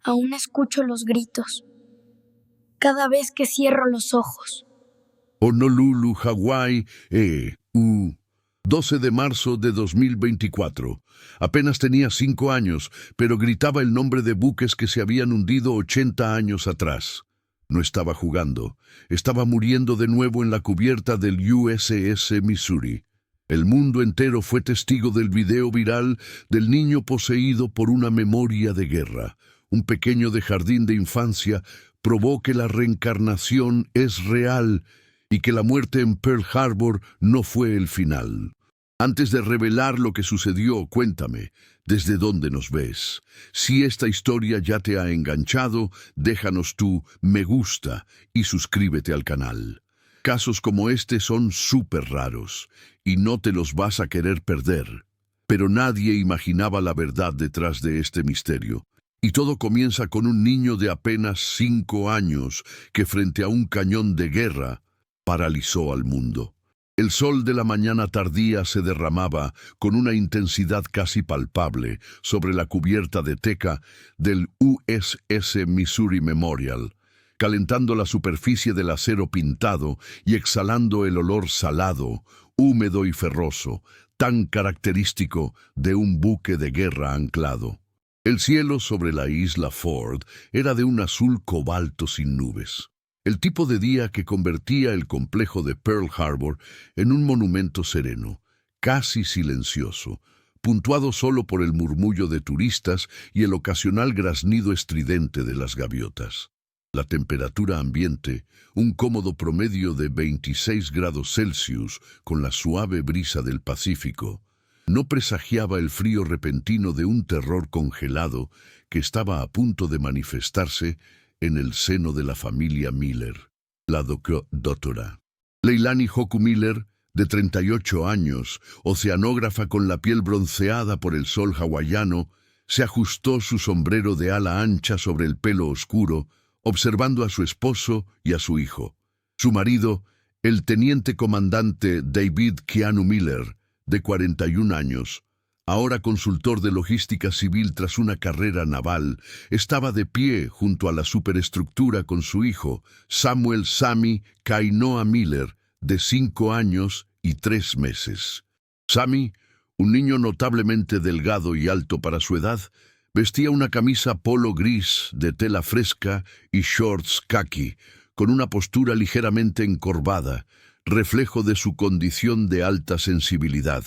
Aún escucho los gritos cada vez que cierro los ojos. Honolulu, Hawái, 12 de marzo de 2024. Apenas tenía 5 años, pero gritaba el nombre de buques que se habían hundido 80 años atrás. No estaba jugando, estaba muriendo de nuevo en la cubierta del USS Missouri. El mundo entero fue testigo del video viral del niño poseído por una memoria de guerra. Un pequeño de jardín de infancia probó que la reencarnación es real y que la muerte en Pearl Harbor no fue el final. Antes de revelar lo que sucedió, cuéntame, ¿desde dónde nos ves? Si esta historia ya te ha enganchado, déjanos tu me gusta y suscríbete al canal. Casos como este son súper raros y no te los vas a querer perder. Pero nadie imaginaba la verdad detrás de este misterio. Y todo comienza con un niño de apenas 5 años que frente a un cañón de guerra paralizó al mundo. El sol de la mañana tardía se derramaba con una intensidad casi palpable sobre la cubierta de teca del USS Missouri Memorial, calentando la superficie del acero pintado y exhalando el olor salado, húmedo y ferroso, tan característico de un buque de guerra anclado. El cielo sobre la isla Ford era de un azul cobalto sin nubes. El tipo de día que convertía el complejo de Pearl Harbor en un monumento sereno, casi silencioso, puntuado solo por el murmullo de turistas y el ocasional graznido estridente de las gaviotas. La temperatura ambiente, un cómodo promedio de 26 grados Celsius con la suave brisa del Pacífico, no presagiaba el frío repentino de un terror congelado que estaba a punto de manifestarse en el seno de la familia Miller. La doctora Leilani Hoku Miller, de 38 años, oceanógrafa con la piel bronceada por el sol hawaiano, se ajustó su sombrero de ala ancha sobre el pelo oscuro, observando a su esposo y a su hijo. Su marido, el teniente comandante David Keanu Miller, de 41 años, ahora consultor de logística civil tras una carrera naval, estaba de pie junto a la superestructura con su hijo, Samuel Sammy Kainoa Miller, de 5 años y 3 meses. Sammy, un niño notablemente delgado y alto para su edad, vestía una camisa polo gris de tela fresca y shorts khaki, con una postura ligeramente encorvada, reflejo de su condición de alta sensibilidad,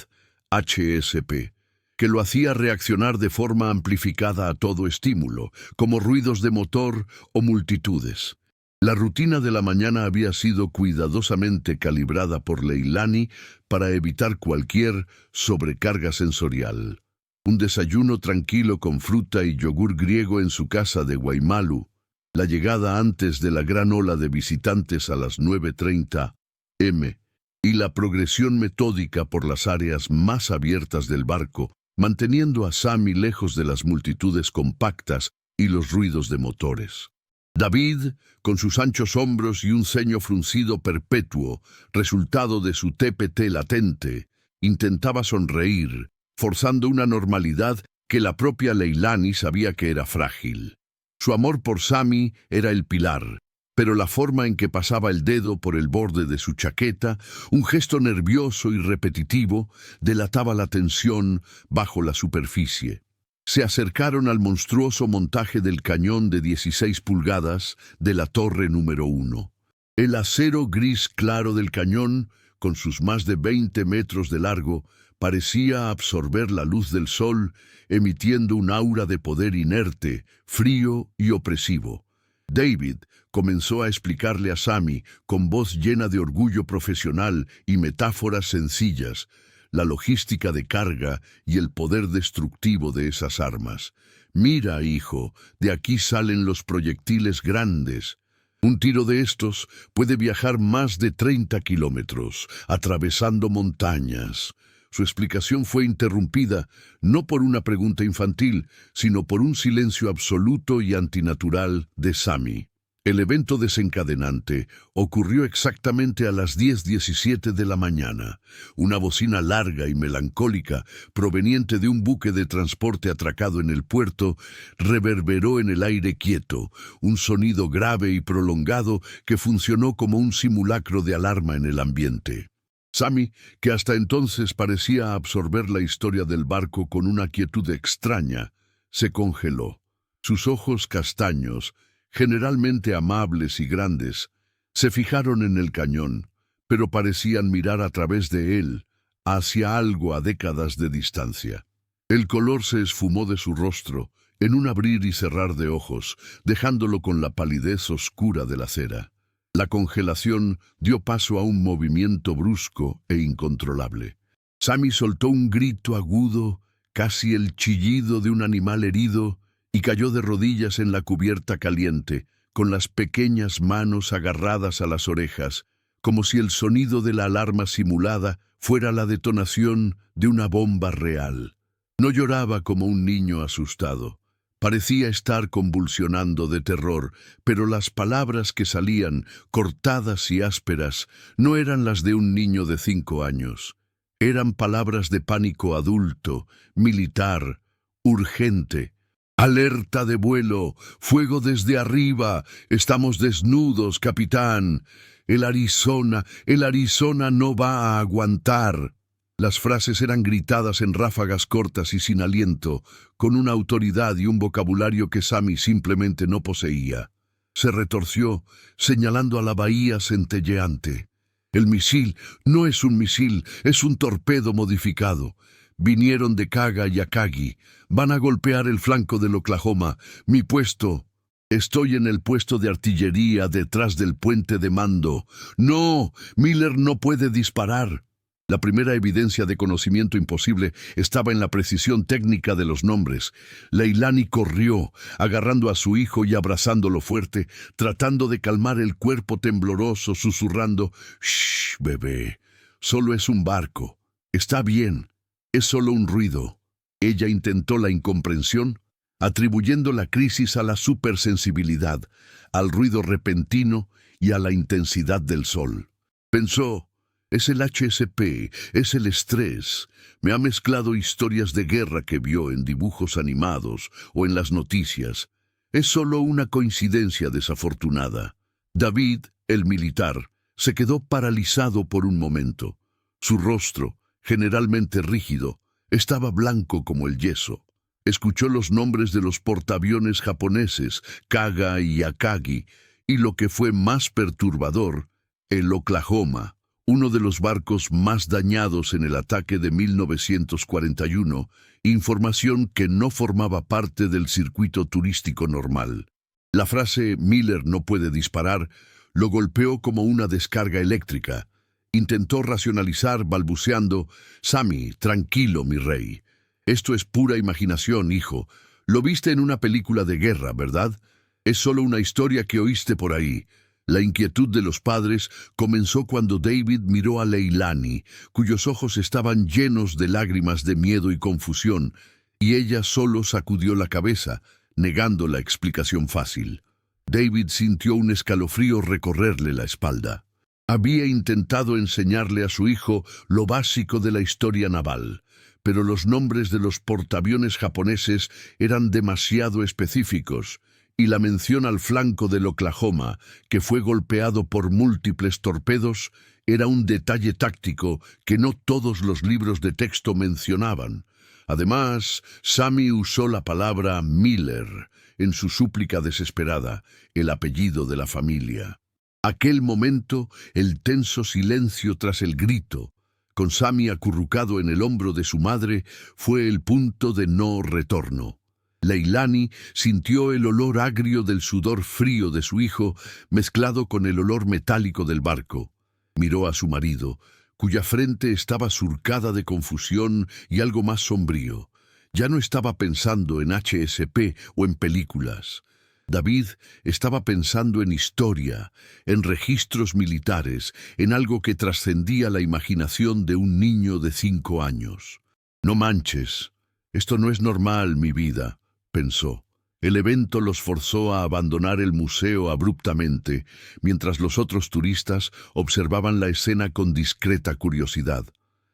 HSP, que lo hacía reaccionar de forma amplificada a todo estímulo, como ruidos de motor o multitudes. La rutina de la mañana había sido cuidadosamente calibrada por Leilani para evitar cualquier sobrecarga sensorial. Un desayuno tranquilo con fruta y yogur griego en su casa de Waimalu, la llegada antes de la gran ola de visitantes a las 9:30 m y la progresión metódica por las áreas más abiertas del barco, manteniendo a Sammy lejos de las multitudes compactas y los ruidos de motores. David, con sus anchos hombros y un ceño fruncido perpetuo, resultado de su TPT latente, intentaba sonreír, forzando una normalidad que la propia Leilani sabía que era frágil. Su amor por Sammy era el pilar, pero la forma en que pasaba el dedo por el borde de su chaqueta, un gesto nervioso y repetitivo, delataba la tensión bajo la superficie. Se acercaron al monstruoso montaje del cañón de 16 pulgadas de la torre número 1. El acero gris claro del cañón, con sus más de 20 metros de largo, parecía absorber la luz del sol, emitiendo un aura de poder inerte, frío y opresivo. David comenzó a explicarle a Sammy, con voz llena de orgullo profesional y metáforas sencillas, la logística de carga y el poder destructivo de esas armas. Mira, hijo, de aquí salen los proyectiles grandes. Un tiro de estos puede viajar más de 30 kilómetros, atravesando montañas. Su explicación fue interrumpida, no por una pregunta infantil, sino por un silencio absoluto y antinatural de Sammy. El evento desencadenante ocurrió exactamente a las 10:17 de la mañana. Una bocina larga y melancólica, proveniente de un buque de transporte atracado en el puerto, reverberó en el aire quieto, un sonido grave y prolongado que funcionó como un simulacro de alarma en el ambiente. Sammy, que hasta entonces parecía absorber la historia del barco con una quietud extraña, se congeló. Sus ojos castaños, generalmente amables y grandes, se fijaron en el cañón, pero parecían mirar a través de él, hacia algo a décadas de distancia. El color se esfumó de su rostro, en un abrir y cerrar de ojos, dejándolo con la palidez oscura de la cera. La congelación dio paso a un movimiento brusco e incontrolable. Sammy soltó un grito agudo, casi el chillido de un animal herido, y cayó de rodillas en la cubierta caliente, con las pequeñas manos agarradas a las orejas, como si el sonido de la alarma simulada fuera la detonación de una bomba real. No lloraba como un niño asustado. Parecía estar convulsionando de terror, pero las palabras que salían, cortadas y ásperas, no eran las de un niño de 5 años. Eran palabras de pánico adulto, militar, urgente. «Alerta de vuelo, fuego desde arriba, estamos desnudos, capitán. El Arizona no va a aguantar». Las frases eran gritadas en ráfagas cortas y sin aliento, con una autoridad y un vocabulario que Sammy simplemente no poseía. Se retorció, señalando a la bahía centelleante. «El misil no es un misil, es un torpedo modificado. Vinieron de Kaga y Akagi. Van a golpear el flanco del Oklahoma. Mi puesto. Estoy en el puesto de artillería detrás del puente de mando. No, Miller no puede disparar». La primera evidencia de conocimiento imposible estaba en la precisión técnica de los nombres. Leilani corrió, agarrando a su hijo y abrazándolo fuerte, tratando de calmar el cuerpo tembloroso, susurrando: «Shh, bebé, solo es un barco. Está bien. Es solo un ruido». Ella intentó la incomprensión, atribuyendo la crisis a la supersensibilidad, al ruido repentino y a la intensidad del sol. Pensó: «Es el HSP, es el estrés. Me ha mezclado historias de guerra que vio en dibujos animados o en las noticias. Es solo una coincidencia desafortunada». David, el militar, se quedó paralizado por un momento. Su rostro, generalmente rígido, estaba blanco como el yeso. Escuchó los nombres de los portaaviones japoneses, Kaga y Akagi, y lo que fue más perturbador, el Oklahoma, uno de los barcos más dañados en el ataque de 1941, información que no formaba parte del circuito turístico normal. La frase «Miller no puede disparar» lo golpeó como una descarga eléctrica. Intentó racionalizar, balbuceando: «Sammy, tranquilo, mi rey. Esto es pura imaginación, hijo. Lo viste en una película de guerra, ¿verdad? Es solo una historia que oíste por ahí». La inquietud de los padres comenzó cuando David miró a Leilani, cuyos ojos estaban llenos de lágrimas de miedo y confusión, y ella solo sacudió la cabeza, negando la explicación fácil. David sintió un escalofrío recorrerle la espalda. Había intentado enseñarle a su hijo lo básico de la historia naval, pero los nombres de los portaaviones japoneses eran demasiado específicos, y la mención al flanco del Oklahoma, que fue golpeado por múltiples torpedos, era un detalle táctico que no todos los libros de texto mencionaban. Además, Sammy usó la palabra Miller en su súplica desesperada, el apellido de la familia. Aquel momento, el tenso silencio tras el grito, con Sammy acurrucado en el hombro de su madre, fue el punto de no retorno. Leilani sintió el olor agrio del sudor frío de su hijo mezclado con el olor metálico del barco. Miró a su marido, cuya frente estaba surcada de confusión y algo más sombrío. Ya no estaba pensando en HSP o en películas. David estaba pensando en historia, en registros militares, en algo que trascendía la imaginación de un niño de 5 años. «No manches, esto no es normal, mi vida», pensó, El evento los forzó a abandonar el museo abruptamente, mientras los otros turistas observaban la escena con discreta curiosidad.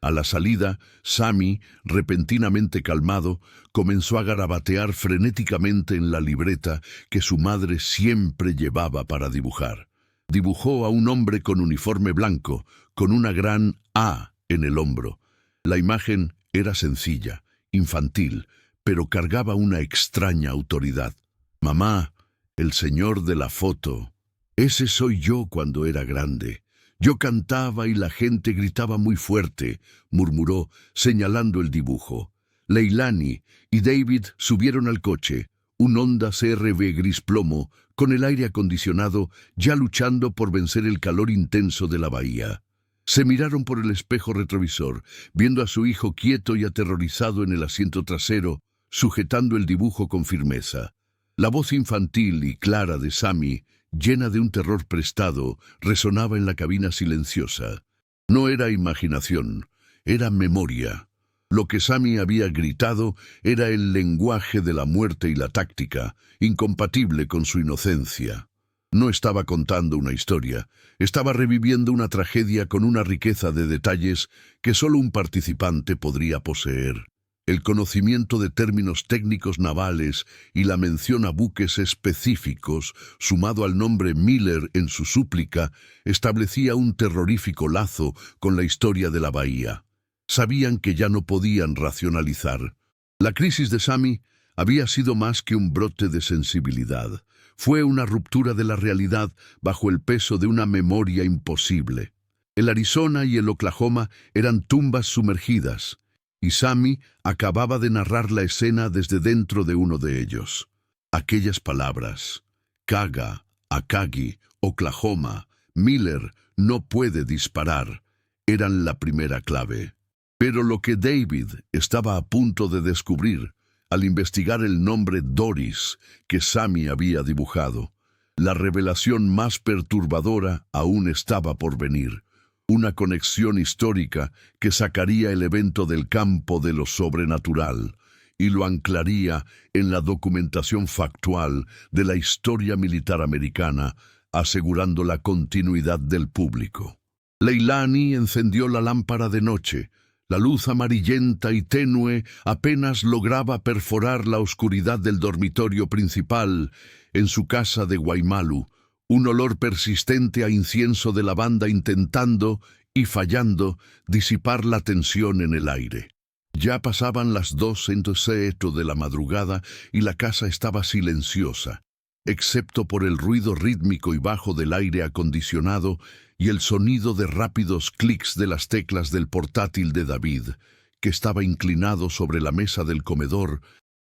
A la salida, Sammy, repentinamente calmado, comenzó a garabatear frenéticamente en la libreta que su madre siempre llevaba para dibujar. Dibujó a un hombre con uniforme blanco, con una gran A en el hombro. La imagen era sencilla, infantil, pero cargaba una extraña autoridad. «Mamá, el señor de la foto. Ese soy yo cuando era grande. Yo cantaba y la gente gritaba muy fuerte», murmuró, señalando el dibujo. Leilani y David subieron al coche, un Honda CR-V gris plomo, con el aire acondicionado, ya luchando por vencer el calor intenso de la bahía. Se miraron por el espejo retrovisor, viendo a su hijo quieto y aterrorizado en el asiento trasero, sujetando el dibujo con firmeza. La voz infantil y clara de Sammy, llena de un terror prestado, resonaba en la cabina silenciosa. No era imaginación, era memoria. Lo que Sammy había gritado era el lenguaje de la muerte y la táctica, incompatible con su inocencia. No estaba contando una historia, estaba reviviendo una tragedia con una riqueza de detalles que solo un participante podría poseer. El conocimiento de términos técnicos navales y la mención a buques específicos, sumado al nombre Miller en su súplica, establecía un terrorífico lazo con la historia de la bahía. Sabían que ya no podían racionalizar. La crisis de Sammy había sido más que un brote de sensibilidad. Fue una ruptura de la realidad bajo el peso de una memoria imposible. El Arizona y el Oklahoma eran tumbas sumergidas, y Sammy acababa de narrar la escena desde dentro de uno de ellos. Aquellas palabras, Kaga, Akagi, Oklahoma, Miller no puede disparar, eran la primera clave. Pero lo que David estaba a punto de descubrir, al investigar el nombre Doris que Sammy había dibujado, la revelación más perturbadora aún estaba por venir. Una conexión histórica que sacaría el evento del campo de lo sobrenatural y lo anclaría en la documentación factual de la historia militar americana, asegurando la continuidad del público. Leilani encendió la lámpara de noche. La luz amarillenta y tenue apenas lograba perforar la oscuridad del dormitorio principal en su casa de Waimalu, un olor persistente a incienso de lavanda intentando y fallando disipar la tensión en el aire. Ya pasaban las 2:00 de la madrugada y la casa estaba silenciosa, excepto por el ruido rítmico y bajo del aire acondicionado y el sonido de rápidos clics de las teclas del portátil de David, que estaba inclinado sobre la mesa del comedor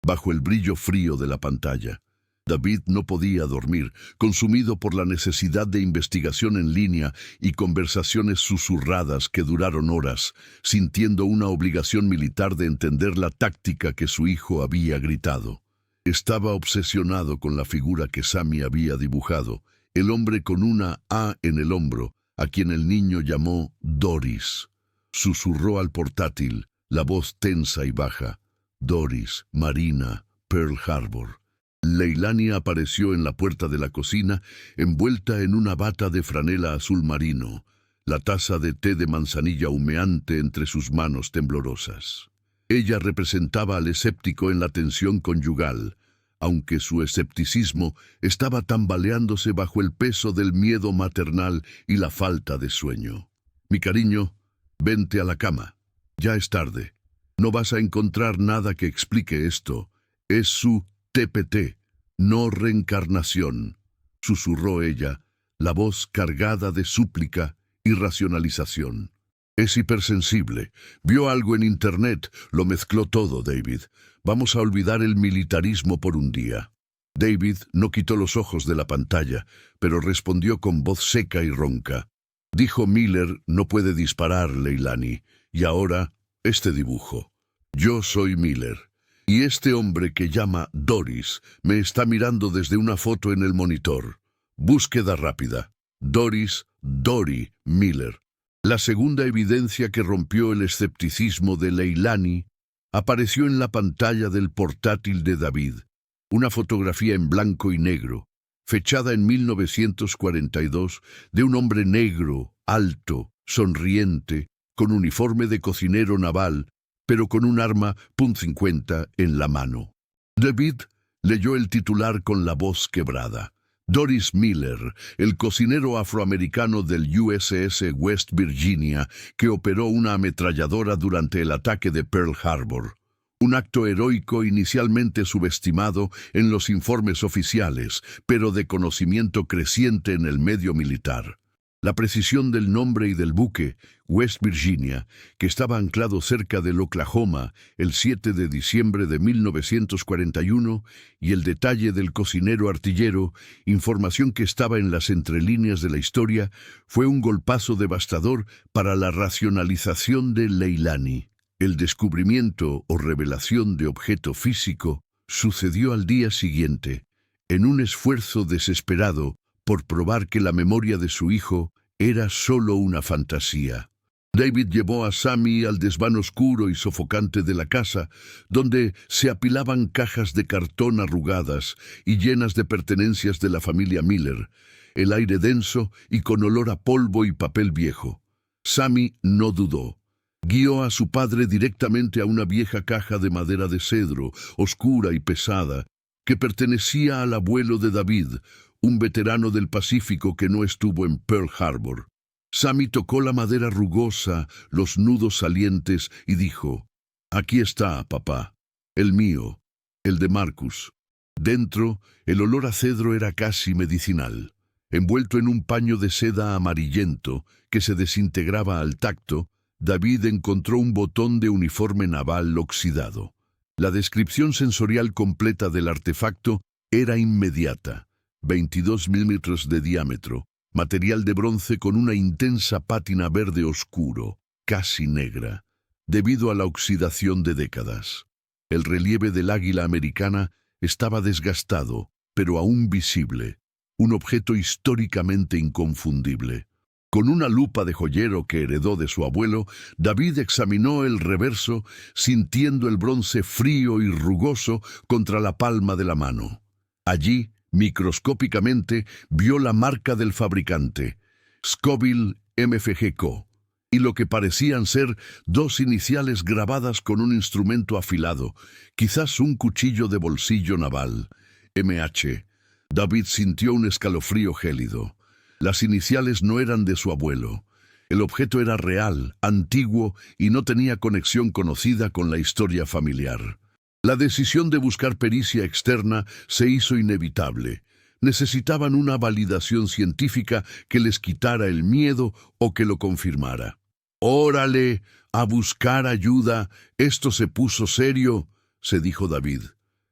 bajo el brillo frío de la pantalla. David no podía dormir, consumido por la necesidad de investigación en línea y conversaciones susurradas que duraron horas, sintiendo una obligación militar de entender la táctica que su hijo había gritado. Estaba obsesionado con la figura que Sammy había dibujado, el hombre con una A en el hombro, a quien el niño llamó Doris. Susurró al portátil, la voz tensa y baja. Doris, Marina, Pearl Harbor. Leilani apareció en la puerta de la cocina, envuelta en una bata de franela azul marino, la taza de té de manzanilla humeante entre sus manos temblorosas. Ella representaba al escéptico en la tensión conyugal, aunque su escepticismo estaba tambaleándose bajo el peso del miedo maternal y la falta de sueño. «Mi cariño, vente a la cama. Ya es tarde. No vas a encontrar nada que explique esto. Es su TPT, no reencarnación», susurró ella, la voz cargada de súplica y racionalización. «Es hipersensible. Vio algo en internet, lo mezcló todo, David. Vamos a olvidar el militarismo por un día». David no quitó los ojos de la pantalla, pero respondió con voz seca y ronca. «Dijo Miller no puede disparar, Leilani, y ahora este dibujo. Yo soy Miller. Y este hombre que llama Doris me está mirando desde una foto en el monitor. Búsqueda rápida. Doris, Dory, Miller». La segunda evidencia que rompió el escepticismo de Leilani apareció en la pantalla del portátil de David. una fotografía en blanco y negro, fechada en 1942, de un hombre negro, alto, sonriente, con uniforme de cocinero naval, pero con un arma .50 en la mano. David leyó el titular con la voz quebrada. Doris Miller, el cocinero afroamericano del USS West Virginia, que operó una ametralladora durante el ataque de Pearl Harbor. Un acto heroico inicialmente subestimado en los informes oficiales, pero de conocimiento creciente en el medio militar. La precisión del nombre y del buque, West Virginia, que estaba anclado cerca del Oklahoma el 7 de diciembre de 1941, y el detalle del cocinero artillero, información que estaba en las entrelíneas de la historia, fue un golpazo devastador para la racionalización de Leilani. El descubrimiento o revelación de objeto físico sucedió al día siguiente, en un esfuerzo desesperado por probar que la memoria de su hijo era solo una fantasía. David llevó a Sammy al desván oscuro y sofocante de la casa, donde se apilaban cajas de cartón arrugadas y llenas de pertenencias de la familia Miller, el aire denso y con olor a polvo y papel viejo. Sammy no dudó. Guió a su padre directamente a una vieja caja de madera de cedro, oscura y pesada, que pertenecía al abuelo de David, un veterano del Pacífico que no estuvo en Pearl Harbor. Sammy tocó la madera rugosa, los nudos salientes, y dijo: «Aquí está, papá. El mío, el de Marcus». Dentro, el olor a cedro era casi medicinal. Envuelto en un paño de seda amarillento que se desintegraba al tacto, David encontró un botón de uniforme naval oxidado. La descripción sensorial completa del artefacto era inmediata. 22 milímetros de diámetro, material de bronce con una intensa pátina verde oscuro, casi negra, debido a la oxidación de décadas. El relieve del águila americana estaba desgastado, pero aún visible, un objeto históricamente inconfundible. Con una lupa de joyero que heredó de su abuelo, David examinó el reverso, sintiendo el bronce frío y rugoso contra la palma de la mano. Allí, microscópicamente, vio la marca del fabricante, Scoville MFG Co., y lo que parecían ser dos iniciales grabadas con un instrumento afilado, quizás un cuchillo de bolsillo naval, MH. David sintió un escalofrío gélido. Las iniciales no eran de su abuelo. El objeto era real, antiguo y no tenía conexión conocida con la historia familiar. La decisión de buscar pericia externa se hizo inevitable. Necesitaban una validación científica que les quitara el miedo o que lo confirmara. «Órale, a buscar ayuda, esto se puso serio», se dijo David.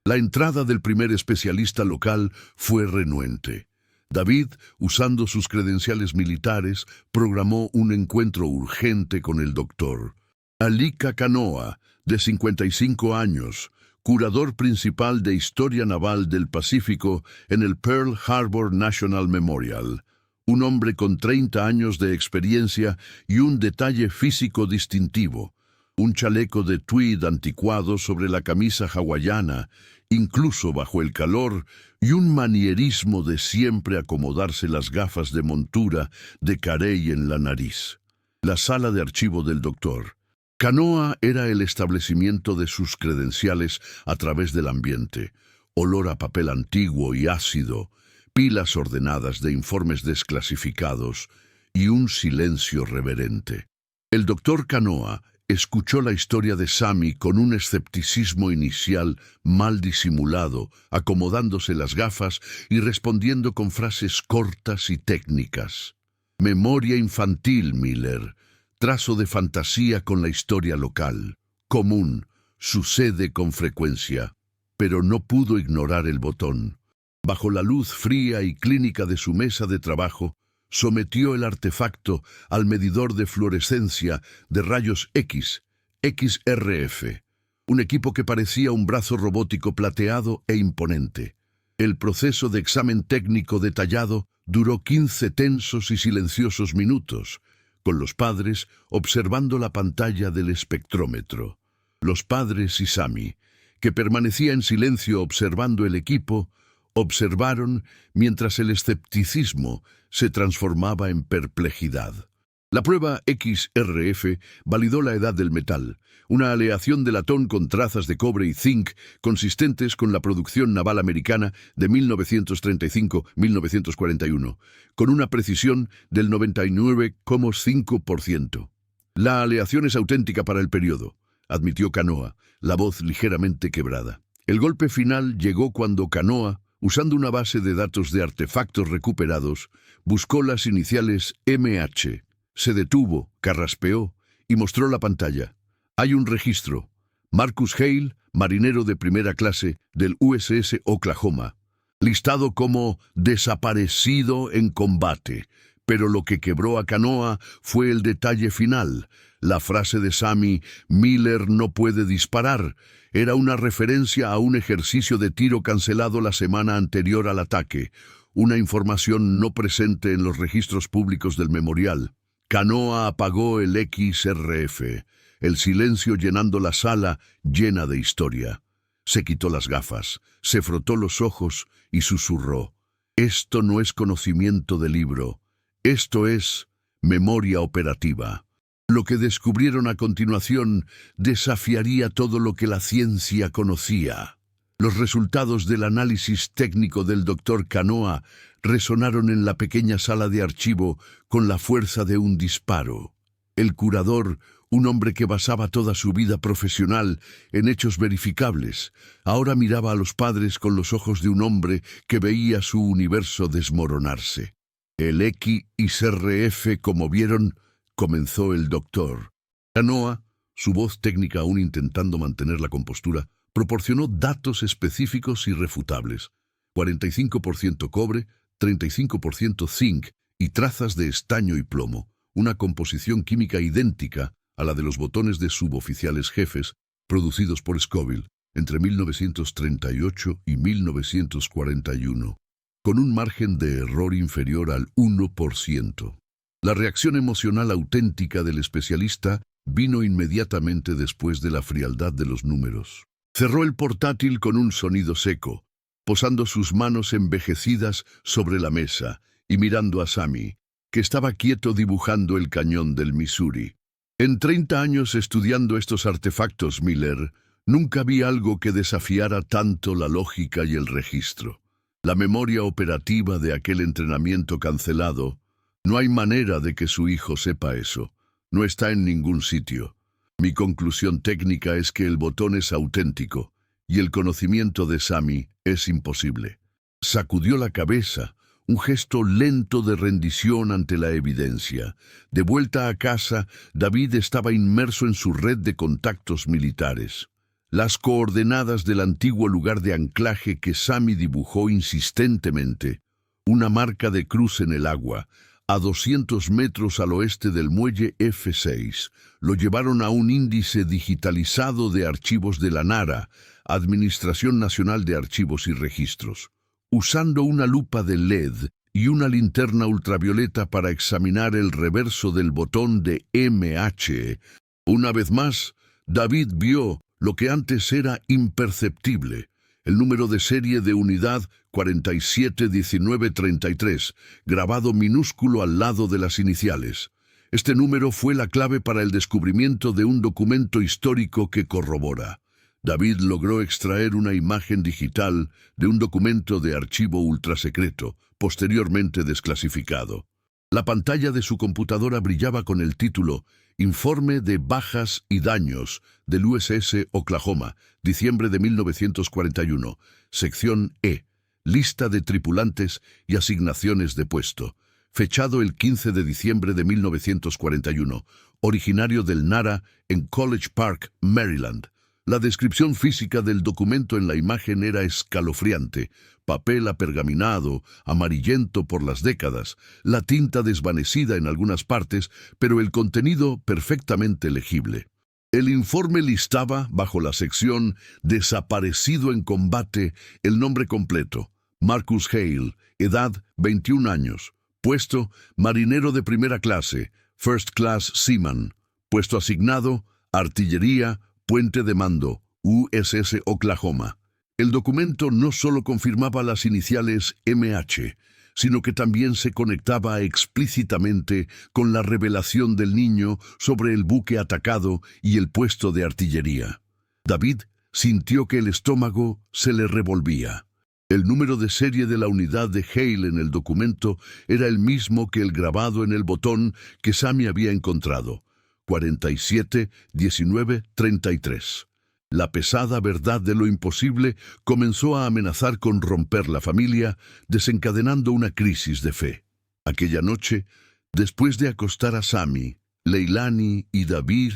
La entrada del primer especialista local fue renuente. David, usando sus credenciales militares, programó un encuentro urgente con el doctor. Alika Canoa, de 55 años, curador principal de Historia Naval del Pacífico en el Pearl Harbor National Memorial. Un hombre con 30 años de experiencia y un detalle físico distintivo. Un chaleco de tweed anticuado sobre la camisa hawaiana, incluso bajo el calor, y un manierismo de siempre acomodarse las gafas de montura de carey en la nariz. La sala de archivo del doctor. Canoa era el establecimiento de sus credenciales a través del ambiente. Olor a papel antiguo y ácido, pilas ordenadas de informes desclasificados y un silencio reverente. El doctor Canoa escuchó la historia de Sammy con un escepticismo inicial mal disimulado, acomodándose las gafas y respondiendo con frases cortas y técnicas. Memoria infantil, Miller. Trazo de fantasía con la historia local. Común. Sucede con frecuencia. Pero no pudo ignorar el botón. Bajo la luz fría y clínica de su mesa de trabajo, sometió el artefacto al medidor de fluorescencia de rayos X, XRF, un equipo que parecía un brazo robótico plateado e imponente. El proceso de examen técnico detallado duró 15 tensos y silenciosos minutos, con los padres observando la pantalla del espectrómetro. Los padres y Sammy, que permanecía en silencio observando el equipo, observaron mientras el escepticismo se transformaba en perplejidad. La prueba XRF validó la edad del metal, una aleación de latón con trazas de cobre y zinc consistentes con la producción naval americana de 1935-1941, con una precisión del 99,5%. La aleación es auténtica para el periodo, admitió Canoa, la voz ligeramente quebrada. El golpe final llegó cuando Canoa, usando una base de datos de artefactos recuperados, buscó las iniciales MH. Se detuvo, carraspeó y mostró la pantalla. Hay un registro. Marcus Hale, marinero de primera clase del USS Oklahoma, listado como desaparecido en combate. Pero lo que quebró a Canoa fue el detalle final. La frase de Sammy, Miller no puede disparar, era una referencia a un ejercicio de tiro cancelado la semana anterior al ataque, una información no presente en los registros públicos del memorial. Canoa apagó el XRF, el silencio llenando la sala llena de historia. Se quitó las gafas, se frotó los ojos y susurró: «Esto no es conocimiento de libro, esto es memoria operativa». Lo que descubrieron a continuación desafiaría todo lo que la ciencia conocía. Los resultados del análisis técnico del Dr. Canoa resonaron en la pequeña sala de archivo con la fuerza de un disparo. El curador, un hombre que basaba toda su vida profesional en hechos verificables, ahora miraba a los padres con los ojos de un hombre que veía su universo desmoronarse. El XRF, como vieron, comenzó el doctor. Canoa, su voz técnica aún intentando mantener la compostura, proporcionó datos específicos irrefutables: 45% cobre, 35% zinc y trazas de estaño y plomo, una composición química idéntica a la de los botones de suboficiales jefes producidos por Scoville entre 1938 y 1941, con un margen de error inferior al 1%. La reacción emocional auténtica del especialista vino inmediatamente después de la frialdad de los números. Cerró el portátil con un sonido seco, posando sus manos envejecidas sobre la mesa y mirando a Sammy, que estaba quieto dibujando el cañón del Missouri. En 30 años estudiando estos artefactos, Miller, nunca vi algo que desafiara tanto la lógica y el registro. La memoria operativa de aquel entrenamiento cancelado. No hay manera de que su hijo sepa eso. No está en ningún sitio. Mi conclusión técnica es que el botón es auténtico y el conocimiento de Sammy es imposible. Sacudió la cabeza, un gesto lento de rendición ante la evidencia. De vuelta a casa, David estaba inmerso en su red de contactos militares. Las coordenadas del antiguo lugar de anclaje que Sammy dibujó insistentemente, una marca de cruz en el agua, a 200 metros al oeste del muelle F6, lo llevaron a un índice digitalizado de archivos de la NARA, Administración Nacional de Archivos y Registros. Usando una lupa de LED y una linterna ultravioleta para examinar el reverso del botón de MH, una vez más, David vio lo que antes era imperceptible: el número de serie de unidad 471933, grabado minúsculo al lado de las iniciales. Este número fue la clave para el descubrimiento de un documento histórico que corrobora. David logró extraer una imagen digital de un documento de archivo ultrasecreto, posteriormente desclasificado. La pantalla de su computadora brillaba con el título Informe de bajas y daños del USS Oklahoma, diciembre de 1941, sección E, lista de tripulantes y asignaciones de puesto, fechado el 15 de diciembre de 1941, originario del NARA en College Park, Maryland. La descripción física del documento en la imagen era escalofriante: papel apergaminado, amarillento por las décadas, la tinta desvanecida en algunas partes, pero el contenido perfectamente legible. El informe listaba, bajo la sección Desaparecido en combate, el nombre completo: Marcus Hale, edad 21 años, puesto marinero de primera clase, First Class Seaman, puesto asignado artillería, puente de mando, USS Oklahoma. El documento no solo confirmaba las iniciales MH, sino que también se conectaba explícitamente con la revelación del niño sobre el buque atacado y el puesto de artillería. David sintió que el estómago se le revolvía. El número de serie de la unidad de Hale en el documento era el mismo que el grabado en el botón que Sammy había encontrado: 47-19-33. La pesada verdad de lo imposible comenzó a amenazar con romper la familia, desencadenando una crisis de fe. Aquella noche, después de acostar a Sammy, Leilani y David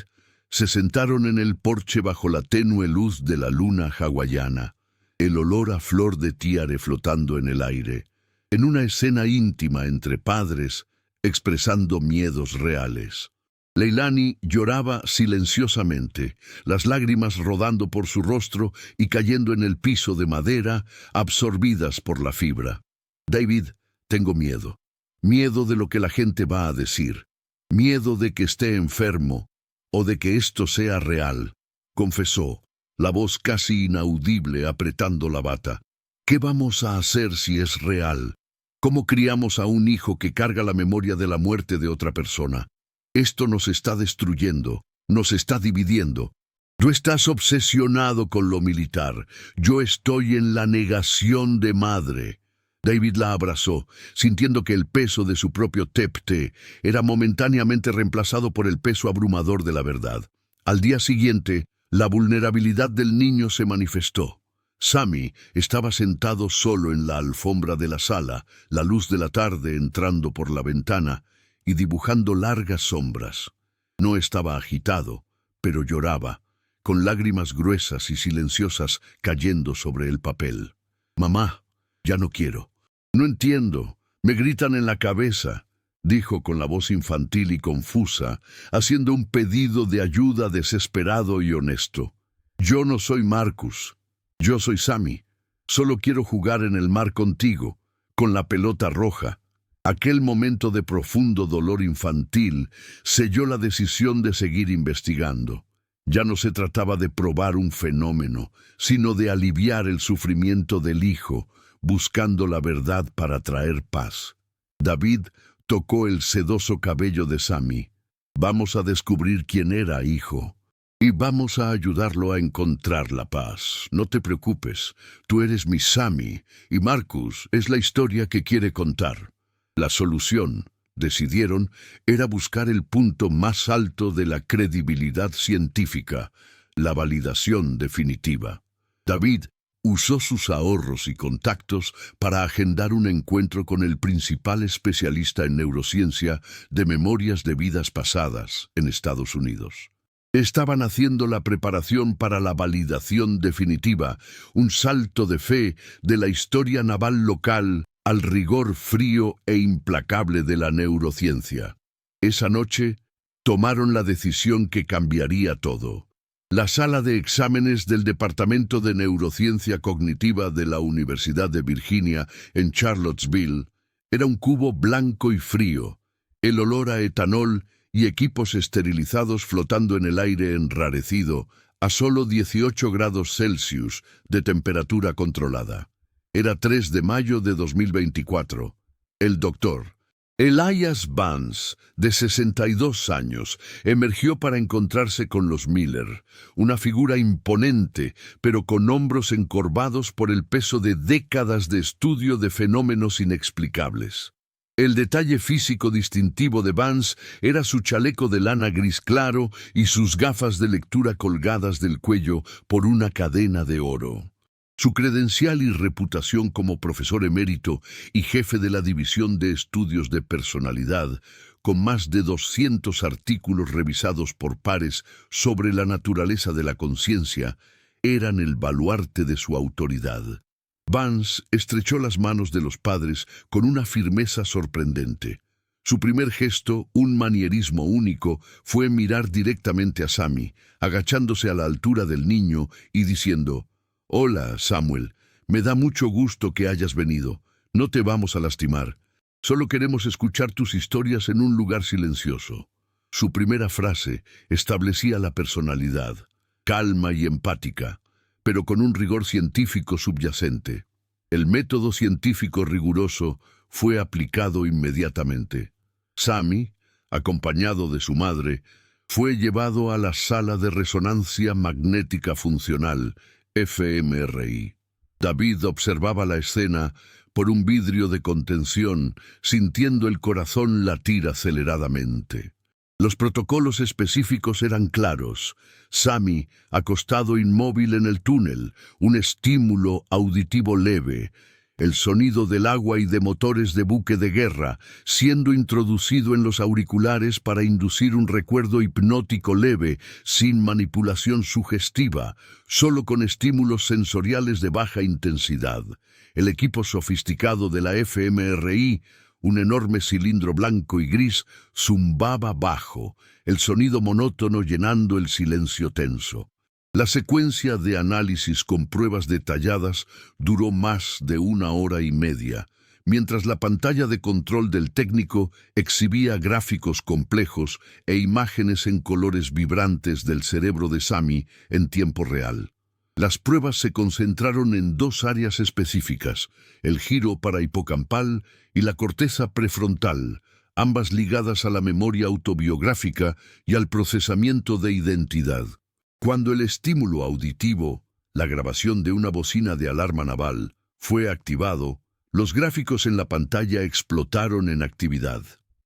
se sentaron en el porche bajo la tenue luz de la luna hawaiana, el olor a flor de tiare flotando en el aire, en una escena íntima entre padres, expresando miedos reales. Leilani lloraba silenciosamente, las lágrimas rodando por su rostro y cayendo en el piso de madera, absorbidas por la fibra. David, tengo miedo. Miedo de lo que la gente va a decir. Miedo de que esté enfermo o de que esto sea real, confesó, la voz casi inaudible apretando la bata. ¿Qué vamos a hacer si es real? ¿Cómo criamos a un hijo que carga la memoria de la muerte de otra persona? Esto nos está destruyendo, nos está dividiendo. Tú estás obsesionado con lo militar. Yo estoy en la negación de madre. David la abrazó, sintiendo que el peso de su propio tepte era momentáneamente reemplazado por el peso abrumador de la verdad. Al día siguiente, la vulnerabilidad del niño se manifestó. Sammy estaba sentado solo en la alfombra de la sala, la luz de la tarde entrando por la ventana y dibujando largas sombras. No estaba agitado, pero lloraba, con lágrimas gruesas y silenciosas cayendo sobre el papel. «Mamá, ya no quiero. No entiendo. Me gritan en la cabeza», dijo con la voz infantil y confusa, haciendo un pedido de ayuda desesperado y honesto. «Yo no soy Marcus. Yo soy Sammy. Solo quiero jugar en el mar contigo, con la pelota roja». Aquel momento de profundo dolor infantil selló la decisión de seguir investigando. Ya no se trataba de probar un fenómeno, sino de aliviar el sufrimiento del hijo, buscando la verdad para traer paz. David tocó el sedoso cabello de Sammy. «Vamos a descubrir quién era, hijo. Y vamos a ayudarlo a encontrar la paz. No te preocupes, tú eres mi Sammy, y Marcus es la historia que quiere contar». La solución, decidieron, era buscar el punto más alto de la credibilidad científica, la validación definitiva. David usó sus ahorros y contactos para agendar un encuentro con el principal especialista en neurociencia de memorias de vidas pasadas en Estados Unidos. Estaban haciendo la preparación para la validación definitiva, un salto de fe de la historia naval local al rigor frío e implacable de la neurociencia. Esa noche, tomaron la decisión que cambiaría todo. La sala de exámenes del Departamento de Neurociencia Cognitiva de la Universidad de Virginia en Charlottesville era un cubo blanco y frío, el olor a etanol y equipos esterilizados flotando en el aire enrarecido a solo 18 grados Celsius de temperatura controlada. Era 3 de mayo de 2024. El doctor Elias Vance, de 62 años, emergió para encontrarse con los Miller, una figura imponente, pero con hombros encorvados por el peso de décadas de estudio de fenómenos inexplicables. El detalle físico distintivo de Vance era su chaleco de lana gris claro y sus gafas de lectura colgadas del cuello por una cadena de oro. Su credencial y reputación como profesor emérito y jefe de la División de Estudios de Personalidad, con más de 200 artículos revisados por pares sobre la naturaleza de la conciencia, eran el baluarte de su autoridad. Vance estrechó las manos de los padres con una firmeza sorprendente. Su primer gesto, un manierismo único, fue mirar directamente a Sammy, agachándose a la altura del niño y diciendo: «Hola, Samuel. Me da mucho gusto que hayas venido. No te vamos a lastimar. Solo queremos escuchar tus historias en un lugar silencioso». Su primera frase establecía la personalidad. calma y empática, pero con un rigor científico subyacente. El método científico riguroso fue aplicado inmediatamente. Sammy, acompañado de su madre, fue llevado a la sala de resonancia magnética funcional, fMRI. David observaba la escena por un vidrio de contención, sintiendo el corazón latir aceleradamente. Los protocolos específicos eran claros. Sammy, acostado inmóvil en el túnel, un estímulo auditivo leve, el sonido del agua y de motores de buque de guerra, siendo introducido en los auriculares para inducir un recuerdo hipnótico leve, sin manipulación sugestiva, solo con estímulos sensoriales de baja intensidad. El equipo sofisticado de la fMRI, un enorme cilindro blanco y gris, zumbaba bajo, el sonido monótono llenando el silencio tenso. La secuencia de análisis con pruebas detalladas duró más de 1 hora y media, mientras la pantalla de control del técnico exhibía gráficos complejos e imágenes en colores vibrantes del cerebro de Sammy en tiempo real. Las pruebas se concentraron en 2 áreas específicas, el giro parahipocampal y la corteza prefrontal, ambas ligadas a la memoria autobiográfica y al procesamiento de identidad. Cuando el estímulo auditivo, la grabación de una bocina de alarma naval, fue activado, los gráficos en la pantalla explotaron en actividad.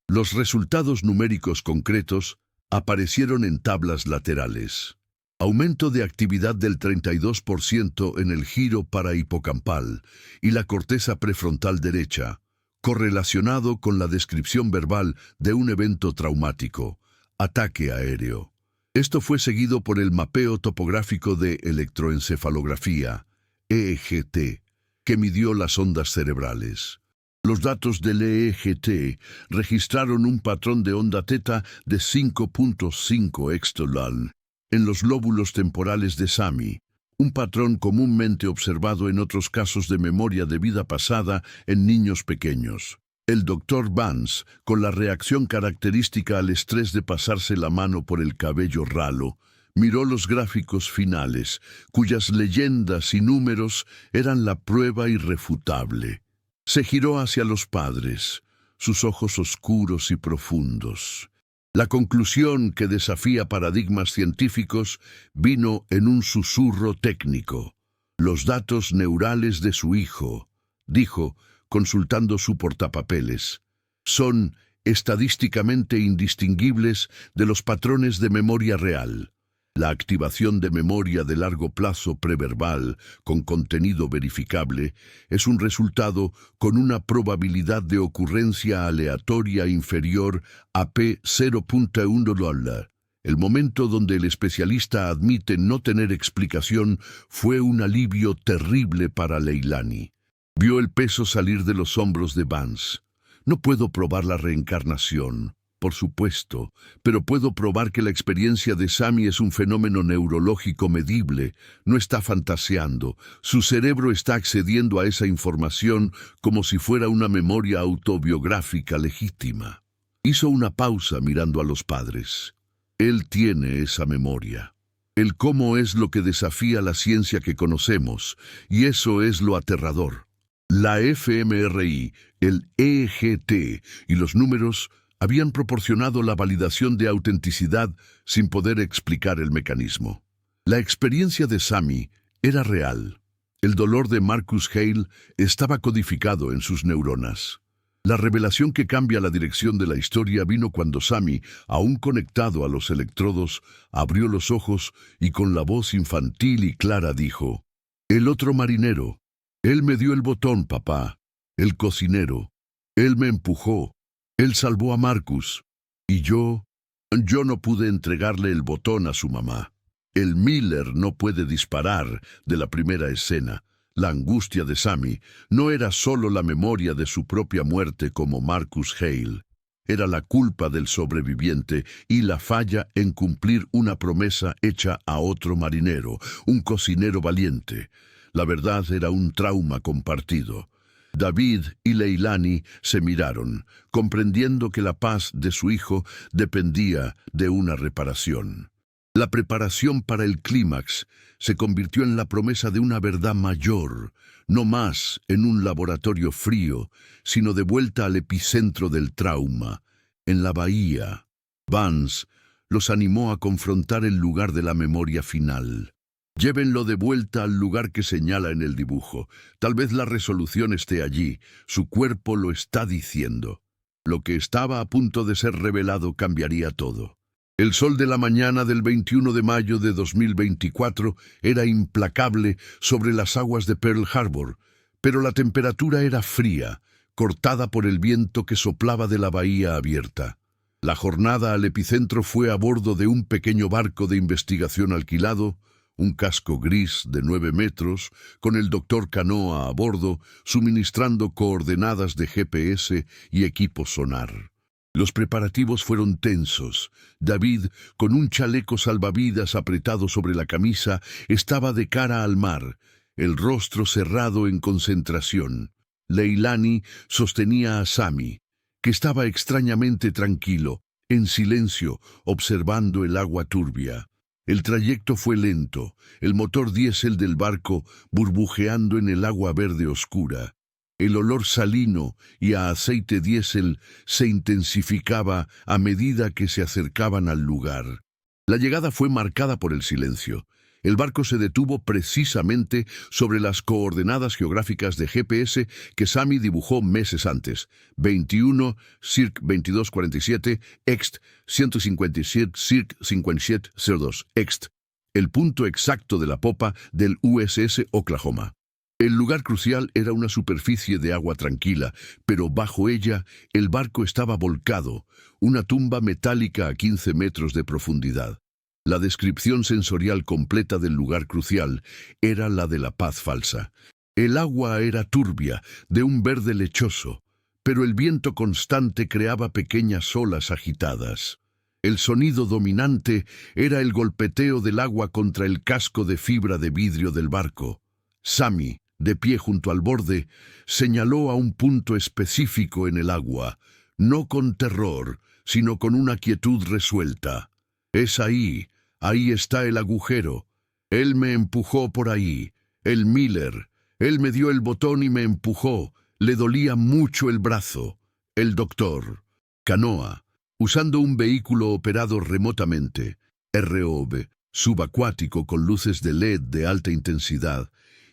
Los resultados numéricos concretos aparecieron en tablas laterales. Aumento de actividad del 32% en el giro parahipocampal y la corteza prefrontal derecha, correlacionado con la descripción verbal de un evento traumático, ataque aéreo. Esto fue seguido por el mapeo topográfico de electroencefalografía, EEGT, que midió las ondas cerebrales. Los datos del EEGT registraron un patrón de onda teta de 5.5 hextolal en los lóbulos temporales de Sammy, un patrón comúnmente observado en otros casos de memoria de vida pasada en niños pequeños. El Dr. Vance, con la reacción característica al estrés de pasarse la mano por el cabello ralo, miró los gráficos finales, cuyas leyendas y números eran la prueba irrefutable. Se giró hacia los padres, sus ojos oscuros y profundos. La conclusión, que desafía paradigmas científicos, vino en un susurro técnico. Los datos neurales de su hijo, dijo, consultando su portapapeles, son estadísticamente indistinguibles de los patrones de memoria real. La activación de memoria de largo plazo preverbal con contenido verificable es un resultado con una probabilidad de ocurrencia aleatoria inferior a p0.1. El momento donde el especialista admite no tener explicación fue un alivio terrible para Leilani. Vio el peso salir de los hombros de Vance. No puedo probar la reencarnación, por supuesto, pero puedo probar que la experiencia de Sammy es un fenómeno neurológico medible. No está fantaseando. Su cerebro está accediendo a esa información como si fuera una memoria autobiográfica legítima. Hizo una pausa mirando a los padres. Él tiene esa memoria. El cómo es lo que desafía la ciencia que conocemos, y eso es lo aterrador. La fMRI, el EEGT y los números habían proporcionado la validación de autenticidad sin poder explicar el mecanismo. La experiencia de Sammy era real. El dolor de Marcus Hale estaba codificado en sus neuronas. La revelación que cambia la dirección de la historia vino cuando Sammy, aún conectado a los electrodos, abrió los ojos y con la voz infantil y clara dijo: «El otro marinero. Él me dio el botón, papá. El cocinero. Él me empujó. Él salvó a Marcus. Y yo no pude entregarle el botón a su mamá. El Miller no puede disparar de la primera escena. La angustia de Sammy no era solo la memoria de su propia muerte como Marcus Hale. Era la culpa del sobreviviente y la falla en cumplir una promesa hecha a otro marinero, un cocinero valiente. La verdad era un trauma compartido. David y Leilani se miraron, comprendiendo que la paz de su hijo dependía de una reparación. La preparación para el clímax se convirtió en la promesa de una verdad mayor, no más en un laboratorio frío, sino de vuelta al epicentro del trauma, en la bahía. Vance los animó a confrontar el lugar de la memoria final. Llévenlo de vuelta al lugar que señala en el dibujo. Tal vez la resolución esté allí. Su cuerpo lo está diciendo. Lo que estaba a punto de ser revelado cambiaría todo. El sol de la mañana del 21 de mayo de 2024 era implacable sobre las aguas de Pearl Harbor, pero la temperatura era fría, cortada por el viento que soplaba de la bahía abierta. La jornada al epicentro fue a bordo de un pequeño barco de investigación alquilado, un casco gris de 9 metros, con el doctor Canoa a bordo, suministrando coordenadas de GPS y equipo sonar. Los preparativos fueron tensos. David, con un chaleco salvavidas apretado sobre la camisa, estaba de cara al mar, el rostro cerrado en concentración. Leilani sostenía a Sammy, que estaba extrañamente tranquilo, en silencio, observando el agua turbia. El trayecto fue lento, el motor diésel del barco burbujeando en el agua verde oscura. El olor salino y a aceite diésel se intensificaba a medida que se acercaban al lugar. La llegada fue marcada por el silencio. El barco se detuvo precisamente sobre las coordenadas geográficas de GPS que Sammy dibujó meses antes. 21, circ 2247, ext 157, circ 5702, ext. El punto exacto de la popa del USS Oklahoma. El lugar crucial era una superficie de agua tranquila, pero bajo ella el barco estaba volcado, una tumba metálica a 15 metros de profundidad. La descripción sensorial completa del lugar crucial era la de la paz falsa. El agua era turbia, de un verde lechoso, pero el viento constante creaba pequeñas olas agitadas. El sonido dominante era el golpeteo del agua contra el casco de fibra de vidrio del barco. Sammy, de pie junto al borde, señaló a un punto específico en el agua, no con terror, sino con una quietud resuelta. Es ahí está el agujero. Él me empujó por ahí, el Miller. Él me dio el botón y me empujó. Le dolía mucho el brazo. El doctor. Canoa, usando un vehículo operado remotamente, ROV, subacuático con luces de LED de alta intensidad,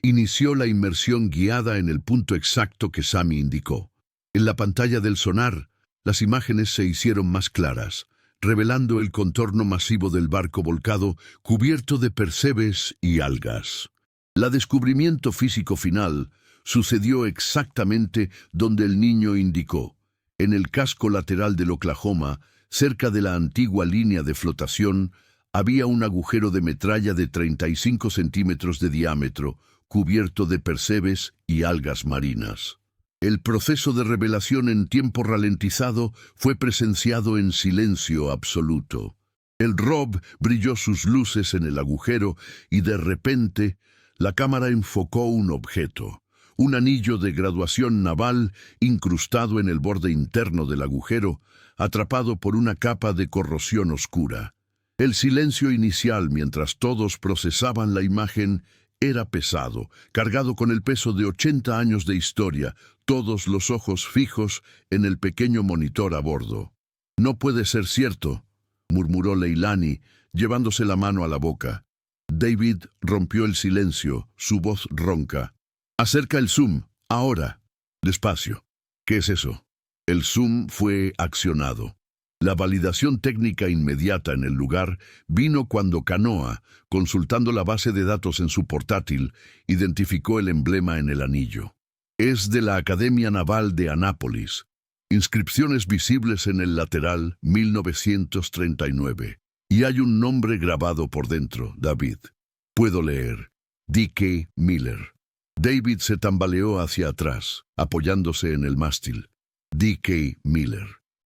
inició la inmersión guiada en el punto exacto que Sammy indicó. En la pantalla del sonar, las imágenes se hicieron más claras, revelando el contorno masivo del barco volcado cubierto de percebes y algas. El descubrimiento físico final sucedió exactamente donde el niño indicó, en el casco lateral del Oklahoma, cerca de la antigua línea de flotación, había un agujero de metralla de 35 centímetros de diámetro, cubierto de percebes y algas marinas. El proceso de revelación en tiempo ralentizado fue presenciado en silencio absoluto. El ROV brilló sus luces en el agujero y de repente la cámara enfocó un objeto, un anillo de graduación naval incrustado en el borde interno del agujero, atrapado por una capa de corrosión oscura. El silencio inicial mientras todos procesaban la imagen era pesado, cargado con el peso de 80 años de historia, todos los ojos fijos en el pequeño monitor a bordo. «No puede ser cierto», murmuró Leilani, llevándose la mano a la boca. David rompió el silencio, su voz ronca. «Acerca el zoom, ahora. Despacio». «¿Qué es eso?» El zoom fue accionado. La validación técnica inmediata en el lugar vino cuando Canoa, consultando la base de datos en su portátil, identificó el emblema en el anillo. Es de la Academia Naval de Annapolis. Inscripciones visibles en el lateral 1939. Y hay un nombre grabado por dentro, David. Puedo leer. D.K. Miller. David se tambaleó hacia atrás, apoyándose en el mástil. D.K. Miller.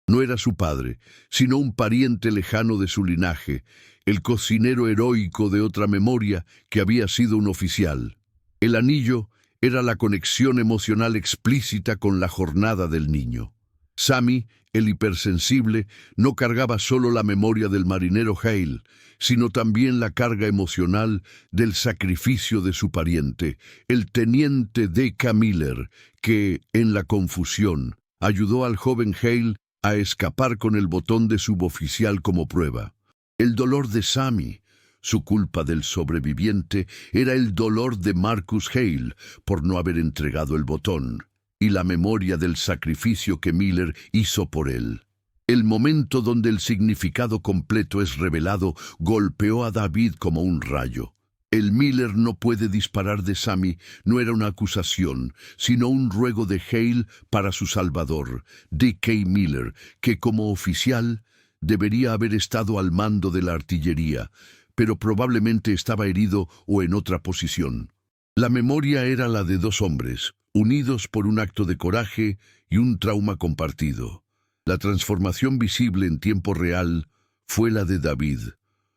No era su padre, sino un pariente lejano de su linaje, el cocinero heroico de otra memoria que había sido un oficial. El anillo era la conexión emocional explícita con la jornada del niño. Sammy, el hipersensible, no cargaba solo la memoria del marinero Hale, sino también la carga emocional del sacrificio de su pariente, el teniente D.K. Miller, que, en la confusión, ayudó al joven Hale a escapar con el botón de suboficial como prueba. El dolor de Sammy, su culpa del sobreviviente, era el dolor de Marcus Hale por no haber entregado el botón, y la memoria del sacrificio que Miller hizo por él. El momento donde el significado completo es revelado golpeó a David como un rayo. El Miller no puede disparar de Sammy no era una acusación, sino un ruego de Hale para su salvador, D.K. Miller, que como oficial debería haber estado al mando de la artillería, pero probablemente estaba herido o en otra posición. La memoria era la de dos hombres, unidos por un acto de coraje y un trauma compartido. La transformación visible en tiempo real fue la de David.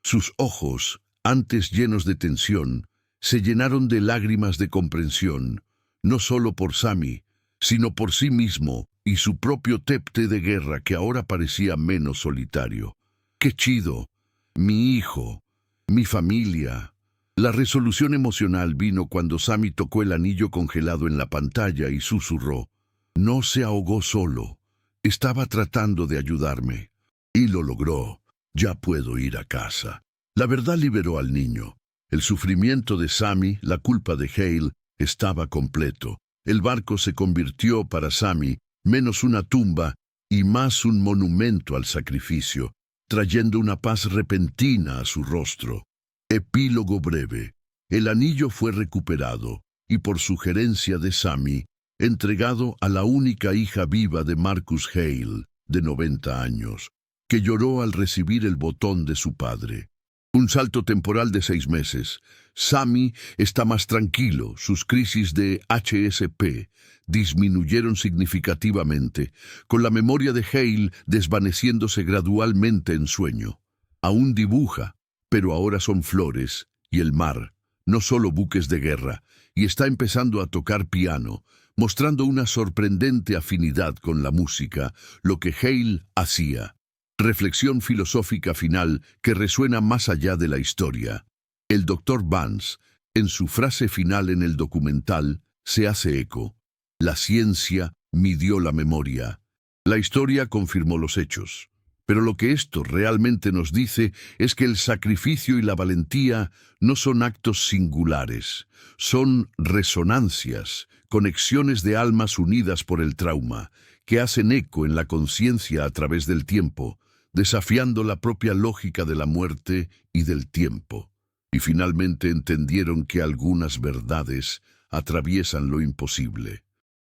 Sus ojos, antes llenos de tensión, se llenaron de lágrimas de comprensión, no solo por Sammy, sino por sí mismo y su propio tepte de guerra que ahora parecía menos solitario. ¡Qué chido! Mi hijo, mi familia. La resolución emocional vino cuando Sammy tocó el anillo congelado en la pantalla y susurró. No se ahogó solo. Estaba tratando de ayudarme. Y lo logró. Ya puedo ir a casa. La verdad liberó al niño. El sufrimiento de Sammy, la culpa de Hale, estaba completo. El barco se convirtió para Sammy menos una tumba y más un monumento al sacrificio, trayendo una paz repentina a su rostro. Epílogo breve. El anillo fue recuperado y, por sugerencia de Sammy, entregado a la única hija viva de Marcus Hale, de 90 años, que lloró al recibir el botón de su padre. Un salto temporal de 6 meses. Sammy está más tranquilo, sus crisis de HSP disminuyeron significativamente, con la memoria de Hale desvaneciéndose gradualmente en sueño. Aún dibuja, pero ahora son flores y el mar, no solo buques de guerra, y está empezando a tocar piano, mostrando una sorprendente afinidad con la música, lo que Hale hacía. Reflexión filosófica final que resuena más allá de la historia. El Dr. Vance, en su frase final en el documental, se hace eco. La ciencia midió la memoria. La historia confirmó los hechos. Pero lo que esto realmente nos dice es que el sacrificio y la valentía no son actos singulares, son resonancias, conexiones de almas unidas por el trauma, que hacen eco en la conciencia a través del tiempo, desafiando la propia lógica de la muerte y del tiempo. Y finalmente entendieron que algunas verdades atraviesan lo imposible.